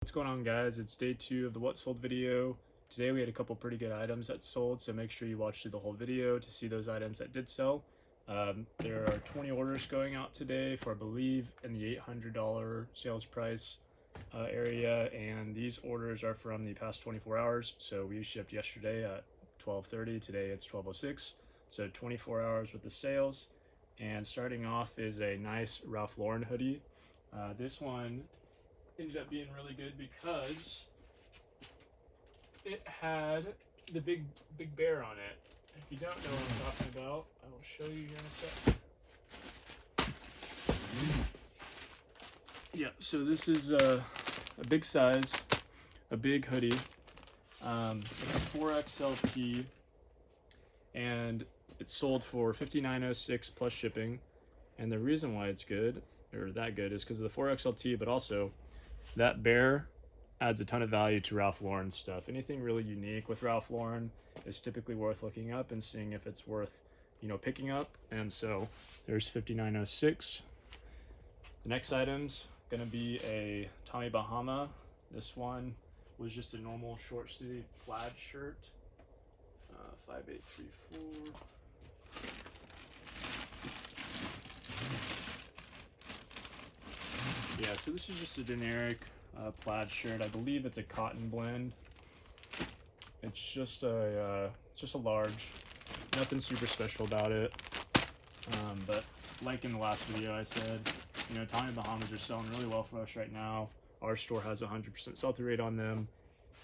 What's going on, guys? It's day 2 of the What Sold video. Today we had a couple pretty good items that sold, so make sure you watch through the whole video to see those items that did sell. There are 20 orders going out today for, I believe, in the $800 sales price area, and these orders are from the past 24 hours. So we shipped yesterday at 12:30. Today it's 12:06, so 24 hours with the sales. And starting off is a nice Ralph Lauren hoodie. This one ended up being really good because it had the big bear on it. If you don't know what I'm talking about, I will show you here in a sec. Yeah, so this is a big size, a big hoodie. It's a 4XL tee, and it's sold for $59.06 plus shipping. And the reason why it's good, or that good, is because of the 4XL tee, but also that bear adds a ton of value to Ralph Lauren stuff. Anything really unique with Ralph Lauren is typically worth looking up and seeing if it's worth, picking up. And so there's $59.06. The next item's gonna be a Tommy Bahama. This one was just a normal short sleeve plaid shirt. 5834. Yeah, so this is just a generic plaid shirt. I believe it's a cotton blend. It's just a large. Nothing super special about it. But like in the last video I said, Tommy Bahamas are selling really well for us right now. Our store has a 100% sell-through rate on them,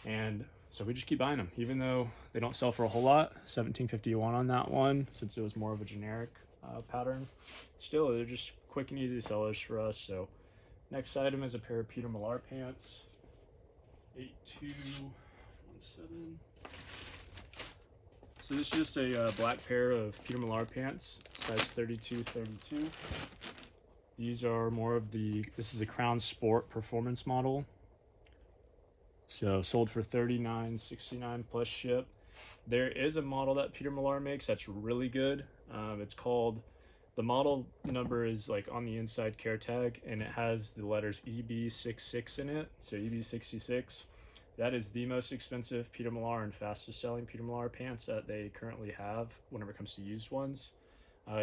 and so we just keep buying them, even though they don't sell for a whole lot. $17.51 on that one, since it was more of a generic pattern. Still, they're just quick and easy sellers for us. So next item is a pair of Peter Millar pants, 8217. So this is just a black pair of Peter Millar pants, size 32-32. These are more of this is a Crown Sport performance model. So sold for $39.69 plus ship. There is a model that Peter Millar makes that's really good. It's called, the model number is like on the inside care tag, and it has the letters EB66 in it. So EB66. That is the most expensive Peter Millar and fastest selling Peter Millar pants that they currently have whenever it comes to used ones.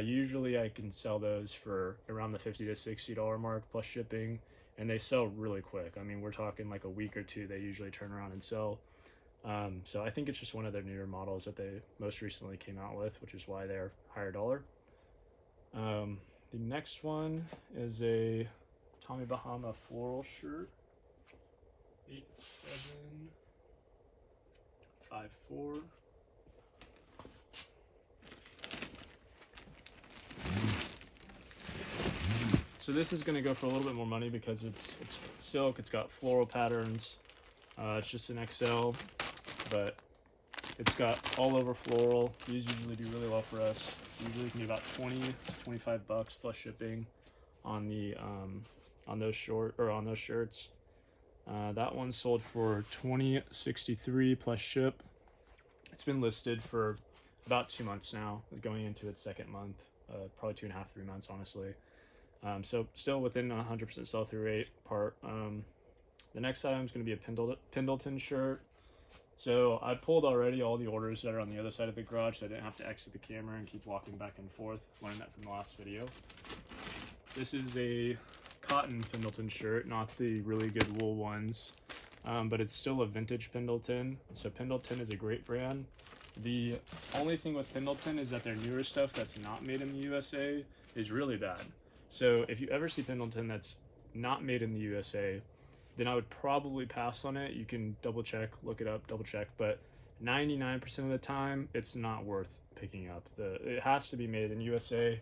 Usually I can sell those for around the $50 to $60 mark plus shipping, and they sell really quick. I mean, we're talking like a week or two they usually turn around and sell. So I think it's just one of their newer models that they most recently came out with, which is why they're higher dollar. The next one is a Tommy Bahama floral shirt, 8754. So this is going to go for a little bit more money because it's silk. It's got floral patterns. It's just an XL, but it's got all over floral. These usually do really well for us. Usually can be about 20 to 25 bucks plus shipping on the on those shirts. That one sold for $20.63 plus ship. It's been listed for about 2 months now, going into its second month, probably 2.5, 3 months, honestly. So still within 100% sell-through rate part. The next item is going to be a Pendleton shirt. So I pulled already all the orders that are on the other side of the garage, so I didn't have to exit the camera and keep walking back and forth. Learned that from the last video. This is a cotton Pendleton shirt, not the really good wool ones, but it's still a vintage Pendleton. So Pendleton is a great brand. The only thing with Pendleton is that their newer stuff that's not made in the USA is really bad. So if you ever see Pendleton that's not made in the USA, then I would probably pass on it. You can double check, look it up, double check, but 99% of the time, it's not worth picking up. It has to be made in USA,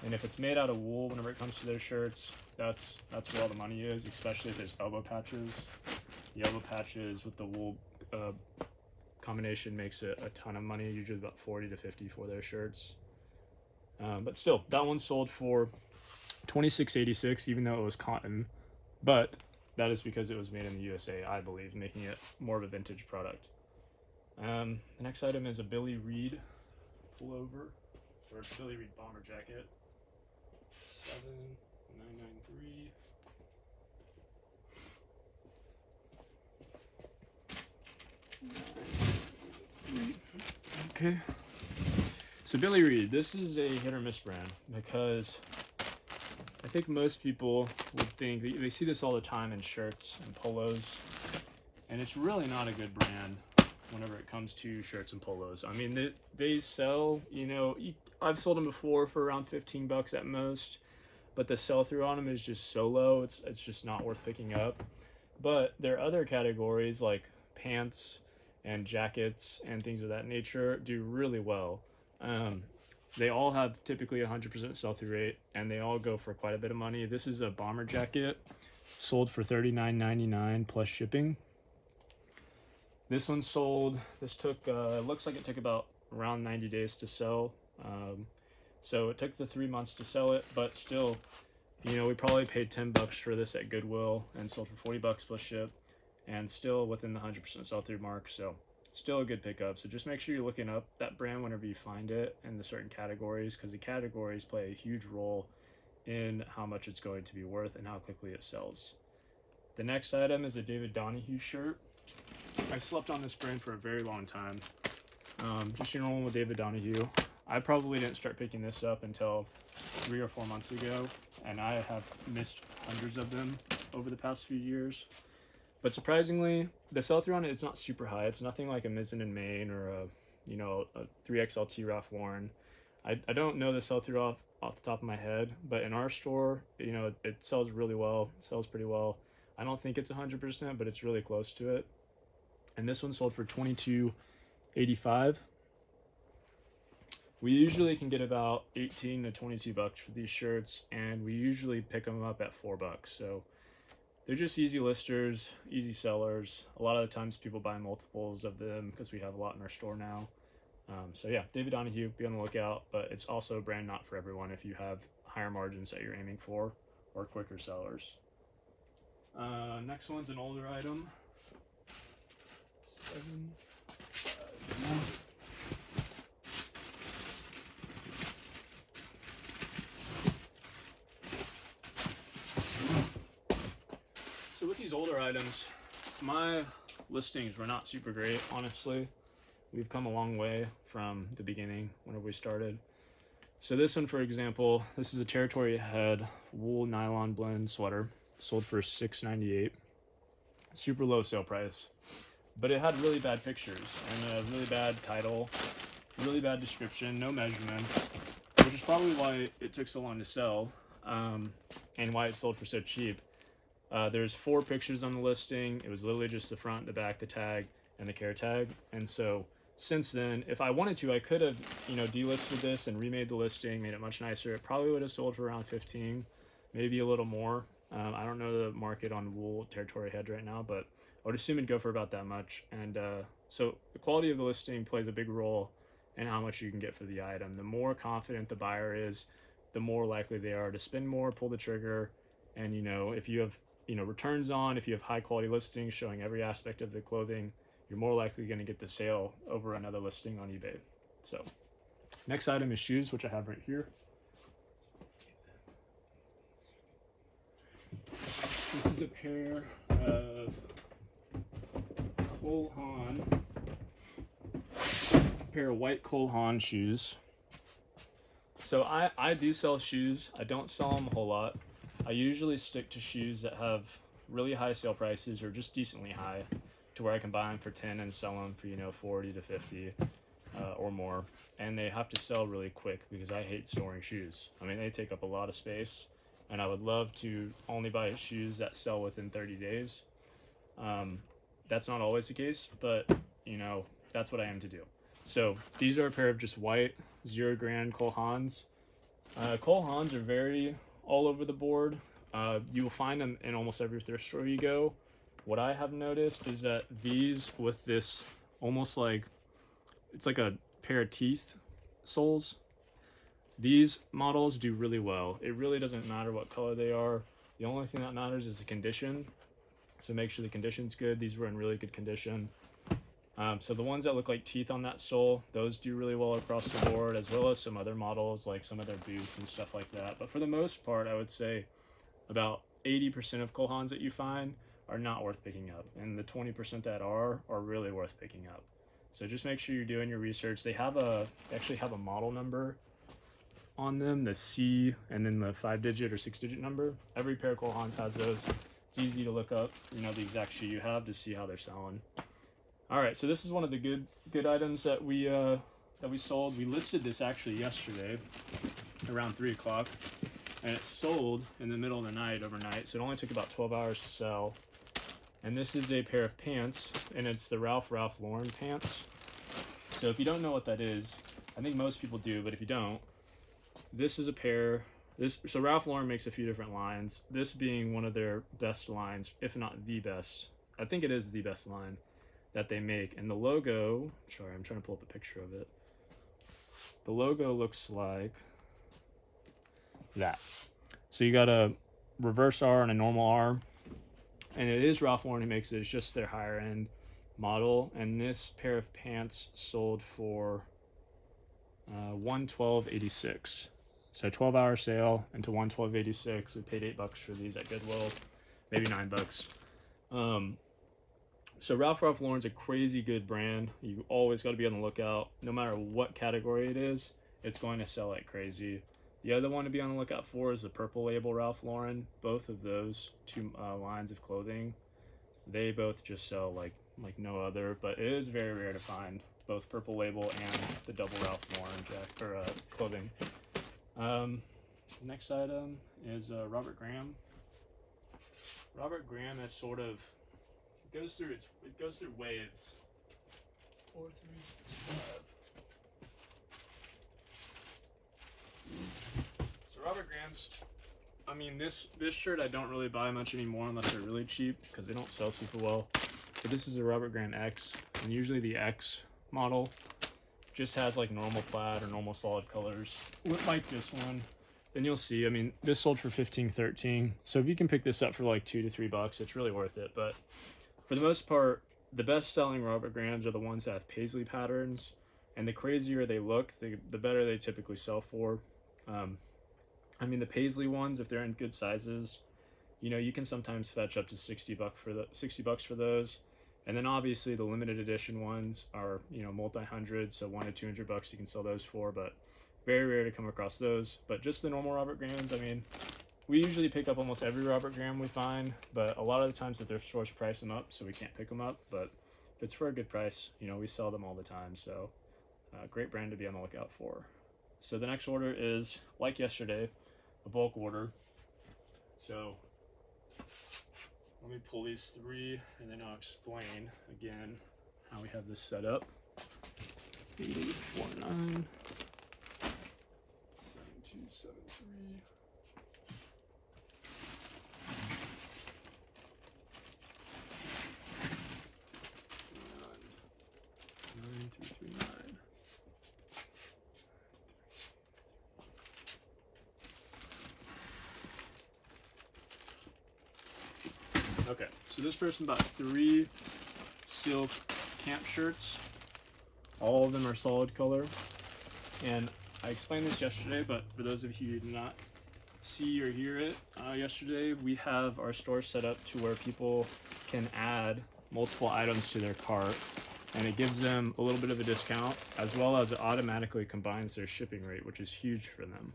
and if it's made out of wool, whenever it comes to their shirts, that's where all the money is, especially if there's elbow patches. The elbow patches with the wool combination makes it a ton of money, usually about 40 to 50 for their shirts. But still, that one sold for $26.86, even though it was cotton, but that is because it was made in the USA, I believe, making it more of a vintage product. The next item is a Billy Reed pullover, or Billy Reed bomber jacket, 7993. Okay. So Billy Reed, this is a hit or miss brand because I think most people would think, they see this all the time in shirts and polos, and it's really not a good brand whenever it comes to shirts and polos. I mean, they sell, you know, I've sold them before for around 15 bucks at most, but the sell-through on them is just so low, it's just not worth picking up. But there are other categories like pants and jackets and things of that nature do really well. They all have typically 100% sell-through rate, and they all go for quite a bit of money. This is a bomber jacket, sold for $39.99 plus shipping. This one sold, this took, it looks like it took about around 90 days to sell. So it took the 3 months to sell it, but still, you know, we probably paid 10 bucks for this at Goodwill and sold for 40 bucks plus ship, and still within the 100% sell-through mark. So still a good pickup. So just make sure you're looking up that brand whenever you find it in the certain categories, because the categories play a huge role in how much it's going to be worth and how quickly it sells. The next item is a David Donahue shirt. I slept on this brand for a very long time. Just your normal David Donahue. I probably didn't start picking this up until 3 or 4 months ago, and I have missed hundreds of them over the past few years. But surprisingly, the sell-through on it is not super high. It's nothing like a Mizzen in Maine or a 3XLT Ralph Lauren. I don't know the sell-through off the top of my head, but in our store, you know, it sells really well. It sells pretty well. I don't think it's 100%, but it's really close to it. And this one sold for $22.85. We usually can get about 18 to 22 bucks for these shirts, and we usually pick them up at 4 bucks. So they're just easy listers, easy sellers. A lot of the times people buy multiples of them because we have a lot in our store now. So yeah, David Donahue, be on the lookout, but it's also a brand not for everyone if you have higher margins that you're aiming for or quicker sellers. Next one's an older item. So with these older items, my listings were not super great, honestly. We've come a long way from the beginning whenever we started. So this one, for example, this is a Territory Head wool nylon blend sweater, sold for $6.98. Super low sale price, but it had really bad pictures and a really bad title, really bad description, no measurements, which is probably why it took so long to sell, and why it sold for so cheap. There's 4 pictures on the listing. It was literally just the front, the back, the tag, and the care tag. And so since then, if I wanted to, I could have, delisted this and remade the listing, made it much nicer. It probably would have sold for around 15, maybe a little more. I don't know the market on wool Territory Head right now, but I would assume it'd go for about that much. And so the quality of the listing plays a big role in how much you can get for the item. The more confident the buyer is, the more likely they are to spend more, pull the trigger. And, if you have, returns on, if you have high quality listings showing every aspect of the clothing, you're more likely going to get the sale over another listing on eBay. So next item is shoes, which I have right here. This is a pair of Cole Haan, white Cole Haan shoes. So I do sell shoes. I don't sell them a whole lot. I usually stick to shoes that have really high sale prices or just decently high, to where I can buy them for 10 and sell them for 40 to 50 or more. And they have to sell really quick because I hate storing shoes. I mean, they take up a lot of space, and I would love to only buy shoes that sell within 30 days. That's not always the case, but that's what I aim to do. So these are a pair of just white 0 grand Cole Haans. Cole Haans are very all over the board. You will find them in almost every thrift store you go. What I have noticed is that these with this almost like, it's like a pair of teeth soles, these models do really well. It really doesn't matter what color they are. The only thing that matters is the condition. So make sure the condition's good. These were in really good condition. So the ones that look like teeth on that sole, those do really well across the board, as well as some other models, like some of their boots and stuff like that. But for the most part, I would say about 80% of Cole Haans that you find are not worth picking up. And the 20% that are really worth picking up. So just make sure you're doing your research. They actually have a model number on them, the C and then the 5-digit or 6-digit number. Every pair of Cole Haans has those. It's easy to look up, the exact shoe you have to see how they're selling. All right, so this is one of the good items that we sold. We listed this actually yesterday around 3 o'clock, and it sold in the middle of the night overnight. So it only took about 12 hours to sell. And this is a pair of pants, and it's the Ralph Lauren pants. So if you don't know what that is, I think most people do, but if you don't, this is a pair. So Ralph Lauren makes a few different lines, this being one of their best lines, if not the best. I think it is the best line that they make. And the logo, sorry, I'm trying to pull up a picture of it. The logo looks like that. So you got a reverse R and a normal R. And it is Ralph Lauren who makes it. It's just their higher end model. And this pair of pants sold for $112.86. So 12-hour sale into $112.86. We paid $8 for these at Goodwill, maybe $9. So Ralph Lauren's a crazy good brand. You always got to be on the lookout. No matter what category it is, it's going to sell like crazy. The other one to be on the lookout for is the purple label Ralph Lauren. Both of those two lines of clothing, they both just sell like no other. But it is very rare to find both purple label and the double Ralph Lauren clothing. Next item is Robert Graham. Robert Graham is sort of it goes through waves. 4, 3, 5. So Robert Graham's, this shirt I don't really buy much anymore unless they're really cheap because they don't sell super well. But this is a Robert Graham X, and usually the X model just has like normal plaid or normal solid colors, like this one. And you'll see, this sold for $15-13. So if you can pick this up for like $2 to $3, it's really worth it. But for the most part, the best selling Robert Grahams are the ones that have paisley patterns, and the crazier they look, the better they typically sell for. The paisley ones, if they're in good sizes, you can sometimes fetch up to $60 for those. And then obviously the limited edition ones are, multi-hundred, so $100 to $200 you can sell those for, but very rare to come across those. But just the normal Robert Grahams, we usually pick up almost every Robert Graham we find, but a lot of the times the thrift stores price them up, so we can't pick them up. But if it's for a good price, we sell them all the time. So great brand to be on the lookout for. So the next order is, like yesterday, a bulk order. So let me pull these 3, and then I'll explain again how we have this set up. 8849, 7273. Okay, so this person bought 3 silk camp shirts. All of them are solid color. And I explained this yesterday, but for those of you who did not see or hear it yesterday, we have our store set up to where people can add multiple items to their cart, and it gives them a little bit of a discount, as well as it automatically combines their shipping rate, which is huge for them.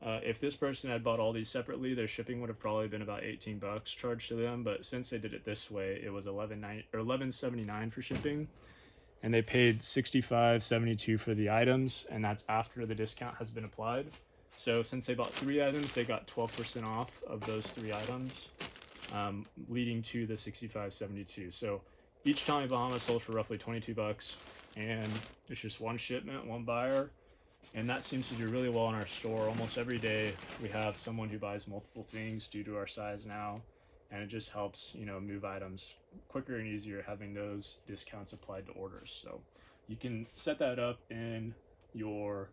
If this person had bought all these separately, their shipping would have probably been about $18 charged to them. But since they did it this way, it was $11.79 for shipping, and they paid $65.72 for the items, and that's after the discount has been applied. So since they bought 3 items, they got 12% off of those 3 items, leading to the $65.72. So each Tommy Bahama sold for roughly $22, and it's just one shipment, one buyer. And that seems to do really well in our store. Almost every day we have someone who buys multiple things due to our size now, and it just helps, move items quicker and easier having those discounts applied to orders. So you can set that up in your,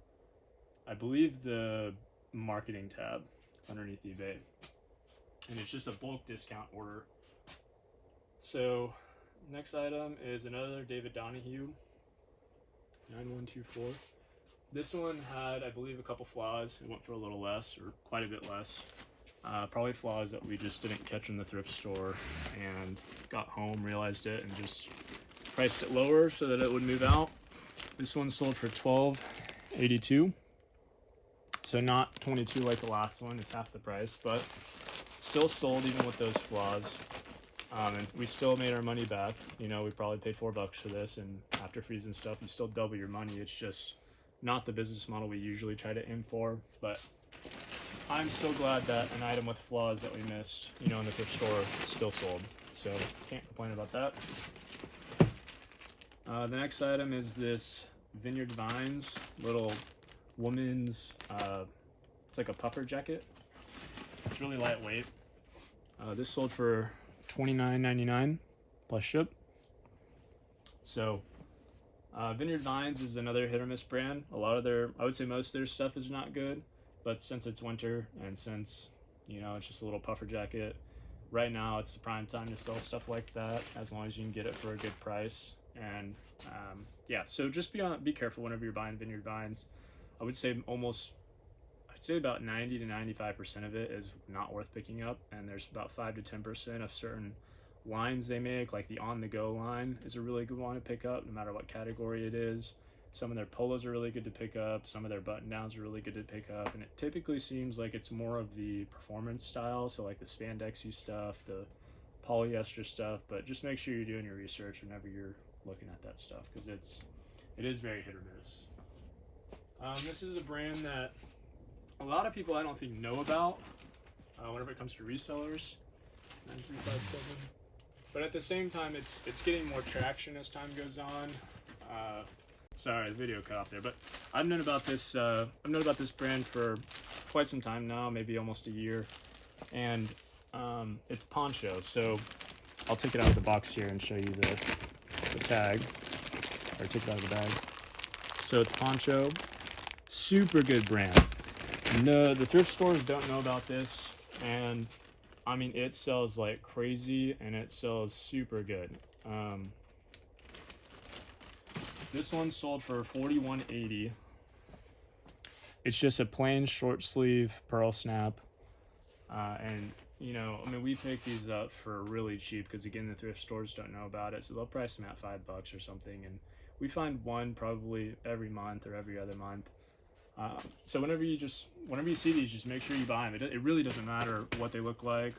I believe, the marketing tab underneath eBay, and it's just a bulk discount order. So next item is another David Donahue 9124. This one had, I believe, a couple flaws. It went for a little less, or quite a bit less. Probably flaws that we just didn't catch in the thrift store and got home, realized it, and just priced it lower so that it would move out. This one sold for $12.82. So not 22 like the last one, it's half the price, but still sold even with those flaws. And we still made our money back. You know, we probably paid $4 for this, and after fees and stuff, you still double your money. It's just not the business model we usually try to aim for, but I'm so glad that an item with flaws that we missed, you know, in the thrift store still sold. So can't complain about that. The next item is this Vineyard Vines little woman's, it's like a puffer jacket. It's really lightweight. This sold for $29.99 plus ship. So Vineyard Vines is another hit or miss brand. A lot of their, I would say most of their stuff is not good, but since it's winter and since, you know, it's just a little puffer jacket, right now it's the prime time to sell stuff like that, as long as you can get it for a good price. And yeah, so just be careful whenever you're buying Vineyard Vines. I would say I'd say about 90 to 95% of it is not worth picking up, and there's about 5 to 10% of certain lines they make, like the on-the-go line is a really good one to pick up no matter what category it is. Some of their polos are really good to pick up, some of their button-downs are really good to pick up, and it typically seems like it's more of the performance style, so like the spandexy stuff, the polyester stuff, but just make sure you're doing your research whenever you're looking at that stuff, because it is very hit or miss. This is a brand that a lot of people I don't think know about whenever it comes to resellers. 9357. But at the same time, it's getting more traction as time goes on. Sorry, the video cut off there, but I've known about this brand for quite some time now, maybe almost a year, and it's Poncho. So I'll take it out of the box here and show you the tag, or take it out of the bag. So it's Poncho, super good brand. No, the thrift stores don't know about this, and I mean, it sells like crazy, and it sells super good. This one sold for $41.80. It's just a plain short sleeve pearl snap, and you know, I mean, we pick these up for really cheap because again, the thrift stores don't know about it, so they'll price them at $5 or something, and we find one probably every month or every other month. So whenever you see these, just make sure you buy them. It really doesn't matter what they look like.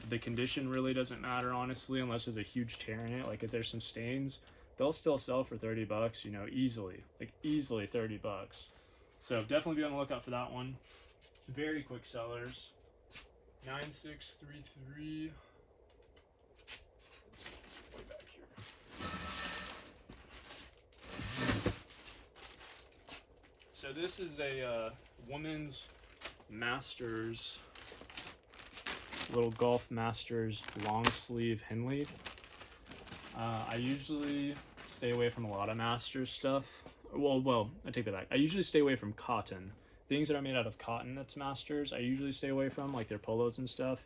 The condition really doesn't matter, honestly, unless there's a huge tear in it. Like if there's some stains, they'll still sell for $30, you know, easily. Like easily $30. So definitely be on the lookout for that one. Very quick sellers. 9633. It's way back here. So this is a women's Masters, little Golf Masters long sleeve Henley. I usually stay away from a lot of Masters stuff. Well, I take that back. I usually stay away from cotton. Things that are made out of cotton that's Masters, I usually stay away from, like their polos and stuff.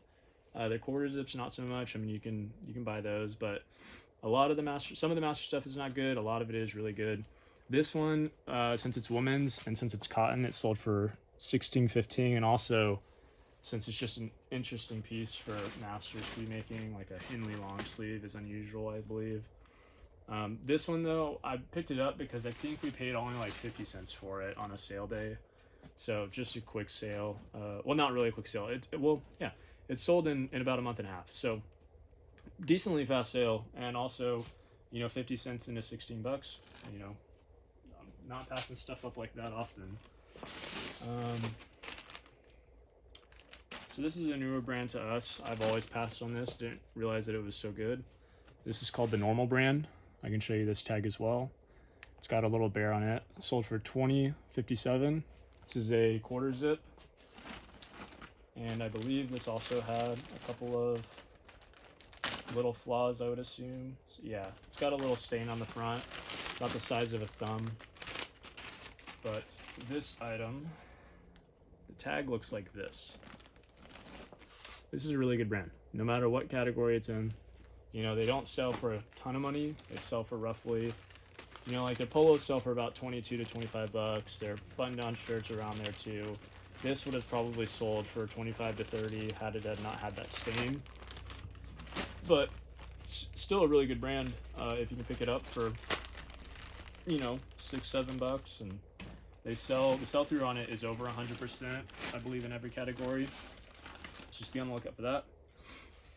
Their quarter zips, not so much. I mean, you can buy those, but a lot of the some of the Master stuff is not good. A lot of it is really good. This one, since it's women's and since it's cotton, it sold for $16.15, and also since it's just an interesting piece for Masters to be making, like a Henley long sleeve is unusual, I believe. This one though, I picked it up because I think we paid only like 50 cents for it on a sale day. So just a quick sale. Well, not really a quick sale. It sold in about a month and a half. So decently fast sale, and also, you know, 50 cents into $16. You know, I'm not passing stuff up like that often. So this is a newer brand to us. I've always passed on this. Didn't realize that it was so good. This is called the Normal brand. I can show you this tag as well. It's got a little bear on it. Sold for $20.57. This is a quarter zip, and I believe this also had a couple of little flaws, I would assume. So yeah, it's got a little stain on the front, about the size of a thumb. But this item, the tag looks like this. This is a really good brand, no matter what category it's in. You know, they don't sell for a ton of money. They sell for roughly, you know, like their polos sell for about $22 to $25. Their button-down shirts around there too. This would have probably sold for $25 to $30 had it had not had that stain. But it's still a really good brand if you can pick it up for, you know, $6-7, and the sell-through on it is over 100%, I believe, in every category. Just be on the lookout for that.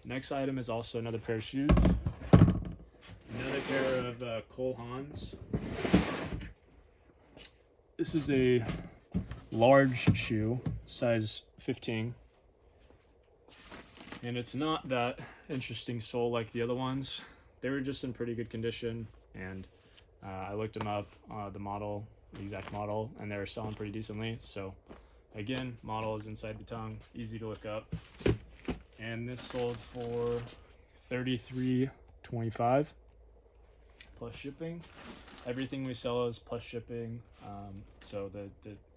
Next item is also another pair of shoes. Another pair of Cole Haans. This is a large shoe, size 15. And it's not that interesting sole like the other ones. They were just in pretty good condition, and I looked them up, the exact model, and they were selling pretty decently. So again, model is inside the tongue, easy to look up. And this sold for $33.25 plus shipping. Everything we sell is plus shipping. So the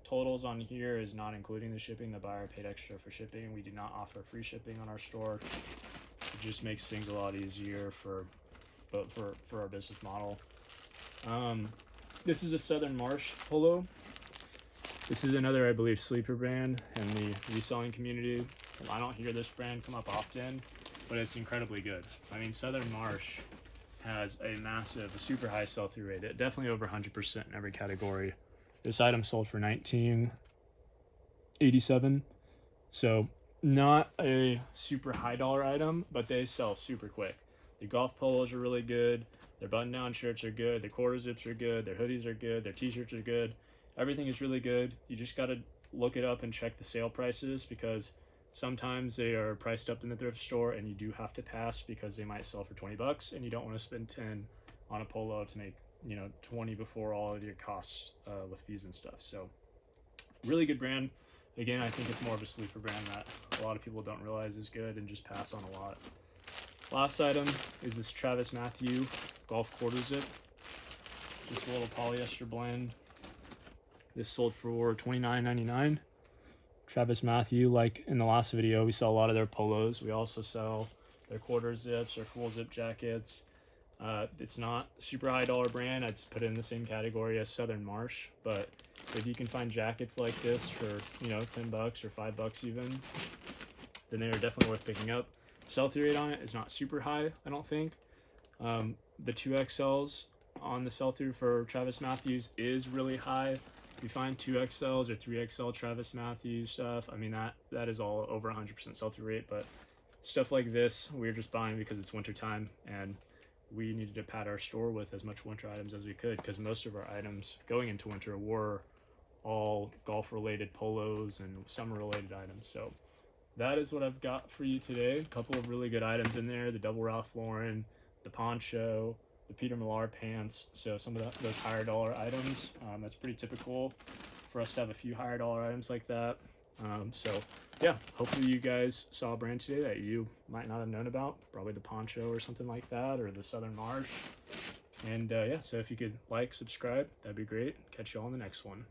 totals on here is not including the shipping. The buyer paid extra for shipping. We do not offer free shipping on our store. It just makes things a lot easier for our business model. This is a Southern Marsh polo. This is another, I believe, sleeper brand in the reselling community. I don't hear this brand come up often, but it's incredibly good. I mean, Southern Marsh has a super high sell-through rate. Definitely over 100% in every category. This item sold for $19.87. So not a super high dollar item, but they sell super quick. The golf polos are really good. Their button-down shirts are good. Their quarter zips are good. Their hoodies are good. Their t-shirts are good. Everything is really good. You just got to look it up and check the sale prices, because sometimes they are priced up in the thrift store and you do have to pass because they might sell for $20 and you don't want to spend 10 on a polo to make, you know, 20 before all of your costs with fees and stuff. So really good brand. Again, I think it's more of a sleeper brand that a lot of people don't realize is good and just pass on a lot. Last item is this Travis Matthew golf quarter zip. Just a little polyester blend. This sold for $29.99. Travis Matthew, like in the last video, we sell a lot of their polos. We also sell their quarter zips or full zip jackets. It's not super high dollar brand. I'd put it in the same category as Southern Marsh, but if you can find jackets like this for, you know, $10 or $5 even, then they are definitely worth picking up. Sell-through rate on it is not super high, I don't think. The 2XLs on the sell-through for Travis Matthews is really high. If you find 2XLs or 3XL Travis Matthews stuff, I mean, that is all over 100% sell-through rate. But stuff like this, we're just buying because it's winter time and we needed to pad our store with as much winter items as we could, because most of our items going into winter were all golf-related polos and summer-related items. So that is what I've got for you today. A couple of really good items in there: the double Ralph Lauren, the poncho, the Peter Millar pants. So some of those higher dollar items, that's pretty typical for us to have a few higher dollar items like that. So yeah, hopefully you guys saw a brand today that you might not have known about, probably the poncho or something like that, or the Southern Marsh. And yeah, so if you could like, subscribe, that'd be great. Catch you all in the next one.